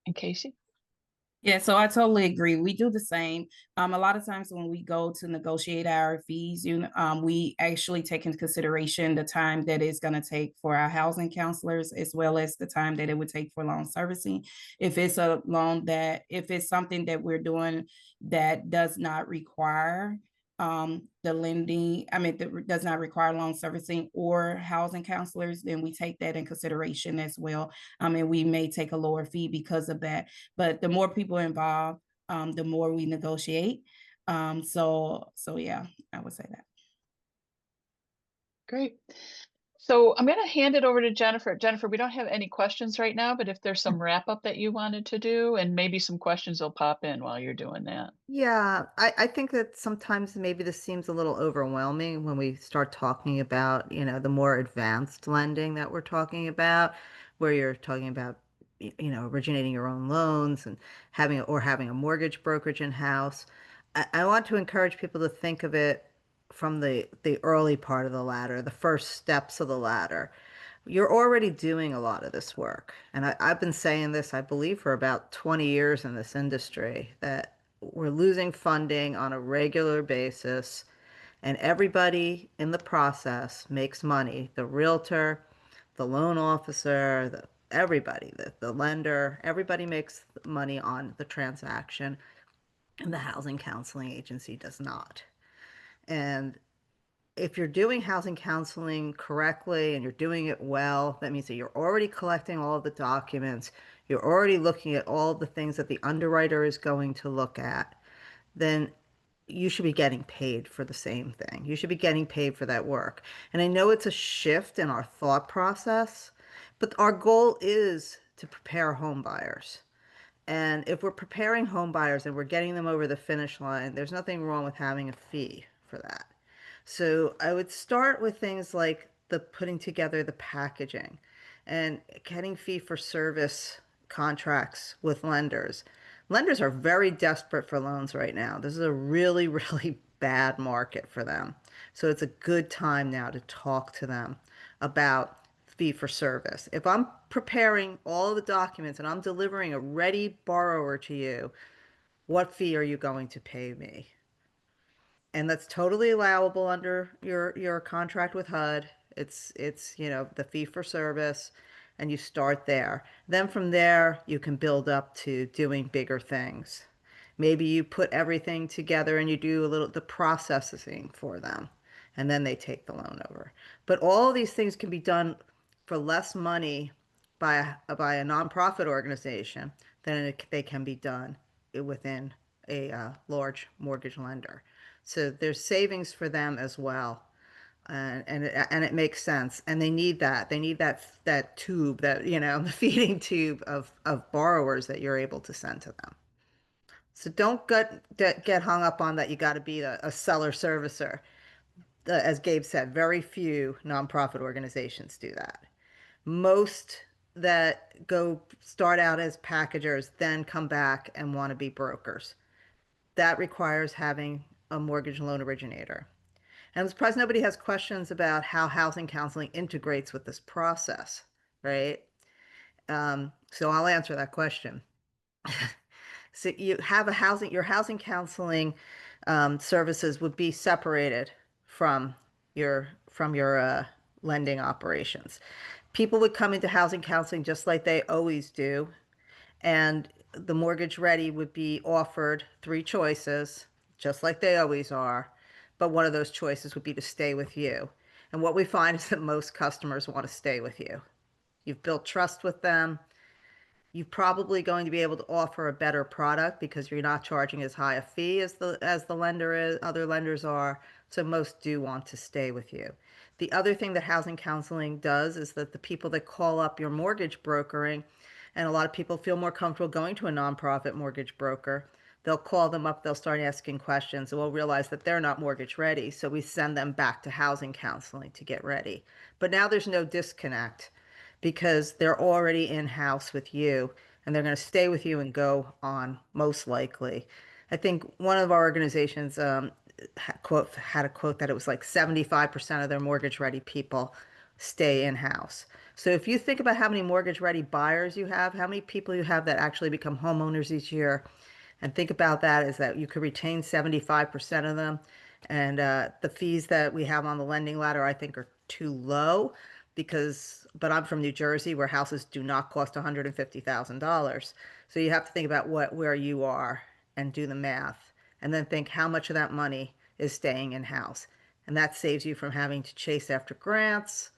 And Casey? yeah, so I totally agree. We do the same. A lot of times when we go to negotiate our fees, we actually take into consideration the time that it's going to take for our housing counselors, as well as the time that it would take for loan servicing. If it's if it's something that we're doing that does not require the lending, that does not require loan servicing or housing counselors, then we take that in consideration as well. And we may take a lower fee because of that. But the more people involved, the more we negotiate. So yeah, I would say that. Great. So I'm going to hand it over to Jennifer. Jennifer, we don't have any questions right now, but if there's some wrap up that you wanted to do, and maybe some questions will pop in while you're doing that. Yeah, I think that sometimes maybe this seems a little overwhelming when we start talking about, the more advanced lending that we're talking about, where you're talking about, originating your own loans and having a mortgage brokerage in-house. I want to encourage people to think of it from the early part of the ladder, the first steps of the ladder. You're already doing a lot of this work. And I've been saying this, I believe, for about 20 years in this industry, that we're losing funding on a regular basis, and everybody in the process makes money. The realtor, the loan officer, everybody, the lender, everybody makes money on the transaction, and the housing counseling agency does not. And if you're doing housing counseling correctly and you're doing it well, that means that you're already collecting all of the documents, you're already looking at all of the things that the underwriter is going to look at, then you should be getting paid for the same thing. You should be getting paid for that work. And I know it's a shift in our thought process, But our goal is to prepare home buyers. And if we're preparing home buyers and we're getting them over the finish line, there's nothing wrong with having a fee for that. So I would start with things like the putting together the packaging and getting fee for service contracts with lenders. Lenders are very desperate for loans right now. This is a really, really bad market for them. So it's a good time now to talk to them about fee for service. If I'm preparing all of the documents and I'm delivering a ready borrower to you, what fee are you going to pay me? And that's totally allowable under your contract with HUD. It's the fee for service, and you start there. Then from there you can build up to doing bigger things. Maybe you put everything together and you do a little the processing for them, and then they take the loan over. But all of these things can be done for less money by a nonprofit organization than they can be done within a large mortgage lender. So there's savings for them as well. And it makes sense. And they need that. They need that tube, the feeding tube of borrowers that you're able to send to them. So don't get hung up on that you got to be a seller servicer. As Gabe said, very few nonprofit organizations do that. Most that go start out as packagers then come back and want to be brokers. That requires having a mortgage loan originator. And I'm surprised nobody has questions about how housing counseling integrates with this process, right? So I'll answer that question. So you have your housing counseling services would be separated from your lending operations. People would come into housing counseling just like they always do, and the mortgage ready would be offered three choices, just like they always are. But one of those choices would be to stay with you. And what we find is that most customers want to stay with you. You've built trust with them. You're probably going to be able to offer a better product because you're not charging as high a fee as the lender is, other lenders are. So most do want to stay with you. The other thing that housing counseling does is that the people that call up your mortgage brokering, and a lot of people feel more comfortable going to a nonprofit mortgage broker. They'll call them up, they'll start asking questions, and we'll realize that they're not mortgage ready. So we send them back to housing counseling to get ready. But now there's no disconnect because they're already in-house with you and they're going to stay with you and go on most likely. I think one of our organizations had a quote that it was like 75% of their mortgage ready people stay in-house. So if you think about how many mortgage ready buyers you have, how many people you have that actually become homeowners each year, and think about that is that you could retain 75% of them. And the fees that we have on the lending ladder, I think, are too low but I'm from New Jersey where houses do not cost $150,000. So you have to think about where you are and do the math and then think how much of that money is staying in house. And that saves you from having to chase after grants,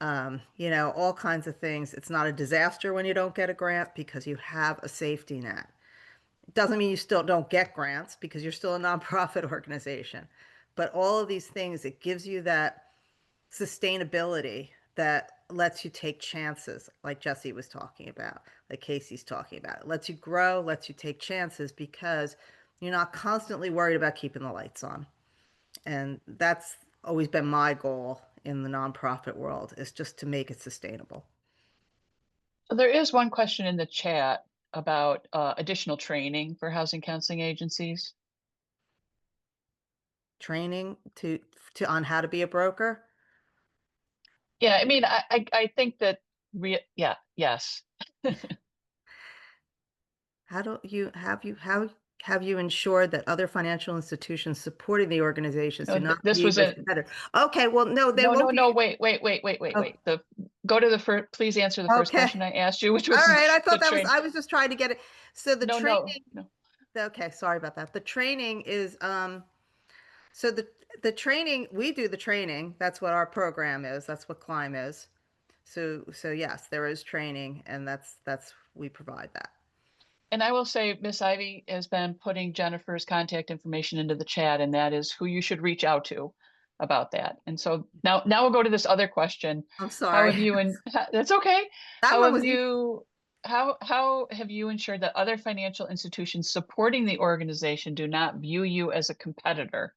all kinds of things. It's not a disaster when you don't get a grant because you have a safety net. It doesn't mean you still don't get grants because you're still a nonprofit organization. But all of these things, it gives you that sustainability that lets you take chances, like Jesse was talking about, like Casey's talking about. It lets you grow, lets you take chances because you're not constantly worried about keeping the lights on. And that's always been my goal in the nonprofit world, is just to make it sustainable. So there is one question in the chat about additional training for housing counseling agencies. Training on how to be a broker. Yeah, I mean, I think that yes. How have you ensured that other financial institutions supporting the organizations No, do not this leave was as a competitors? Okay, well, no, they no, won't be. wait. Oh, Go to the first, please answer the first okay. question I asked you, which All was right. I the thought train. I was just trying to get it. So the No. training, okay, sorry about that. The training is, so the training, we do the training. That's what our program is. That's what Climb is. So yes, there is training and we provide that. And I will say, Miss Ivy has been putting Jennifer's contact information into the chat, and that is who you should reach out to about that. And so now we'll go to this other question. I'm How have sorry. you, and that's okay. That How one have was easy. how have you ensured that other financial institutions supporting the organization do not view you as a competitor,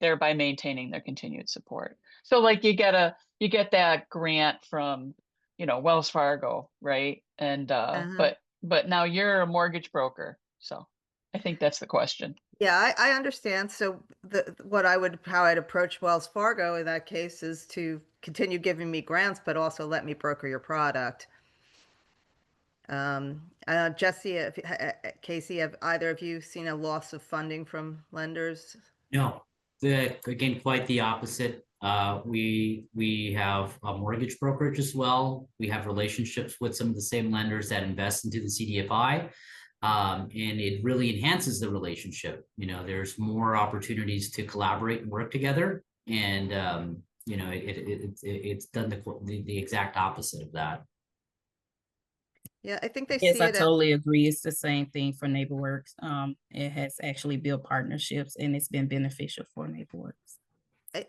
thereby maintaining their continued support? So like you get that grant from, Wells Fargo, right? And Uh-huh. but now you're a mortgage broker. So I think that's the question. Yeah, I understand. So how I'd approach Wells Fargo in that case is to continue giving me grants, but also let me broker your product. Jesse, Casey, have either of you seen a loss of funding from lenders? No, again, quite the opposite. We have a mortgage brokerage as well. We have relationships with some of the same lenders that invest into the CDFI. And it really enhances the relationship. There's more opportunities to collaborate and work together. And it's done the exact opposite of that. Yeah, I think they Yes, see I it as, totally agree. It's the same thing for NeighborWorks. It has actually built partnerships and it's been beneficial for NeighborWorks.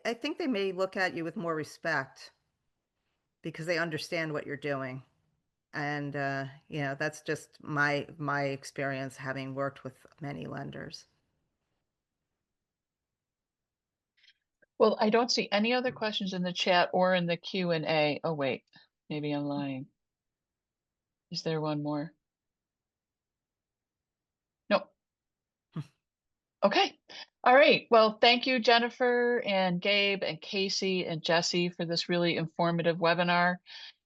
I think they may look at you with more respect because they understand what you're doing. And that's just my experience having worked with many lenders. Well, I don't see any other questions in the chat or in the Q&A. Oh, wait, maybe I'm lying. Is there one more? Nope. Okay. All right. Well, thank you, Jennifer and Gabe and Casey and Jesse for this really informative webinar.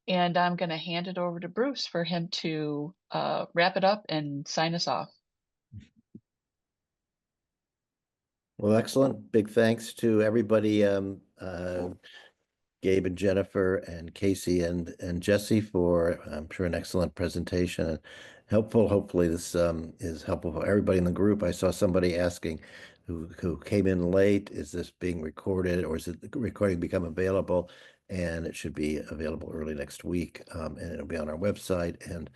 And I'm going to hand it over to Bruce for him to wrap it up and sign us off. Well, excellent. Big thanks to everybody, Gabe and Jennifer and Casey and Jesse for, I'm sure, an excellent presentation and helpful. Hopefully this is helpful for everybody in the group. I saw somebody asking who came in late, is this being recorded or is it the recording become available? And it should be available early next week, and it'll be on our website. And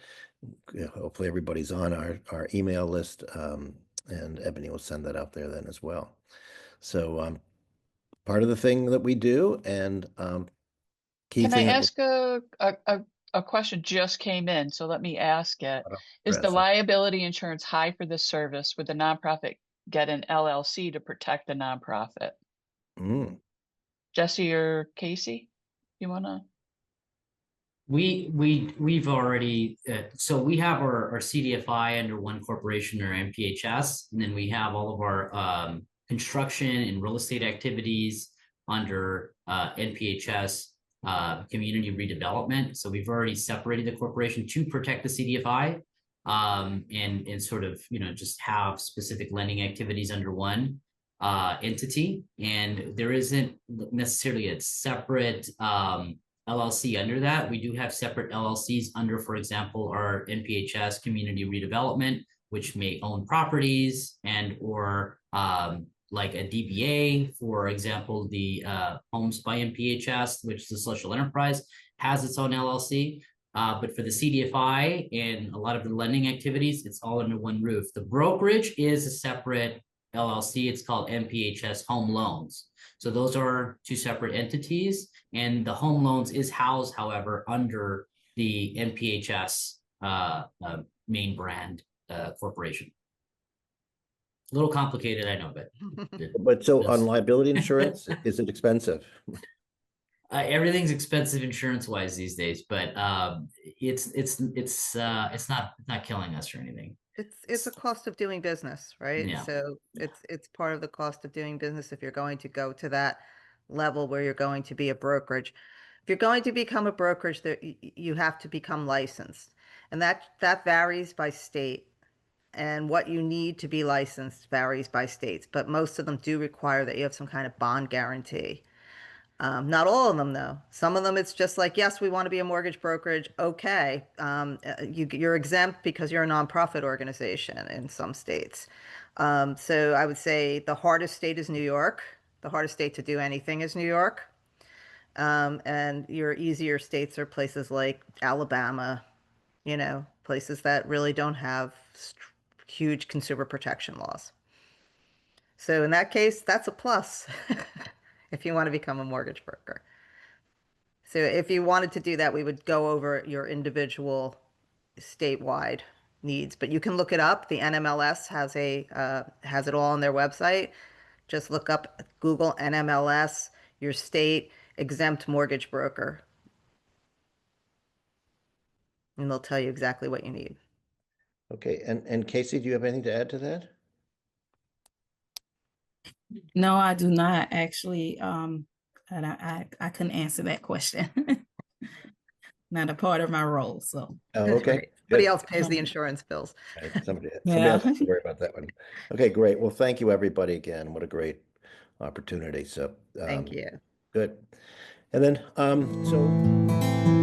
hopefully everybody's on our email list, and Ebony will send that out there then as well. So part of the thing that we do, and key Can I thing that ask a question just came in, so let me ask it. we're Is the addressing. liability insurance high for this service? Would the nonprofit get an LLC to protect the nonprofit? Mm. Jesse or Casey, you wanna? We've already so we have our CDFI under one corporation or MPHS, and then we have all of our construction and real estate activities under NPHS, community redevelopment. So we've already separated the corporation to protect the CDFI, and sort of just have specific lending activities under one entity, and there isn't necessarily a separate LLC under that. We do have separate LLCs under, for example, our NPHS community redevelopment, which may own properties and or like a DBA, for example, the Homes by NPHS, which is a social enterprise, has its own LLC. But for the CDFI and a lot of the lending activities, it's all under one roof. The brokerage is a separate LLC. It's called NPHS Home Loans. So those are two separate entities, and the home loans is housed, however, under the NPHS main brand corporation. A little complicated, I know, But so on liability insurance, is it expensive? Everything's expensive insurance-wise these days, but it's not killing us or anything. It's a cost of doing business, right? Yeah. So it's part of the cost of doing business if you're going to go to that level where you're going to be a brokerage. If you're going to become a brokerage, you have to become licensed, and that varies by state. And what you need to be licensed varies by states, but most of them do require that you have some kind of bond guarantee. Not all of them, though. Some of them, it's just like, yes, we want to be a mortgage brokerage. Okay. You're exempt because you're a nonprofit organization in some states. So I would say the hardest state is New York. The hardest state to do anything is New York. And your easier states are places like Alabama, places that really don't have huge consumer protection laws. So in that case, that's a plus. if you want to become a mortgage broker. So if you wanted to do that, we would go over your individual statewide needs, but you can look it up. The NMLS has it all on their website. Just look up, Google NMLS, your state exempt mortgage broker, and they'll tell you exactly what you need. Okay, and Casey, do you have anything to add to that? No, I do not actually. And I couldn't answer that question. Not a part of my role. So Oh, That's okay, right. Somebody good. else pays the insurance bills. Right, somebody yeah. else has to worry about that one. Okay, great. Well, thank you, everybody, again. What a great opportunity. So, Thank you. good. And then, so.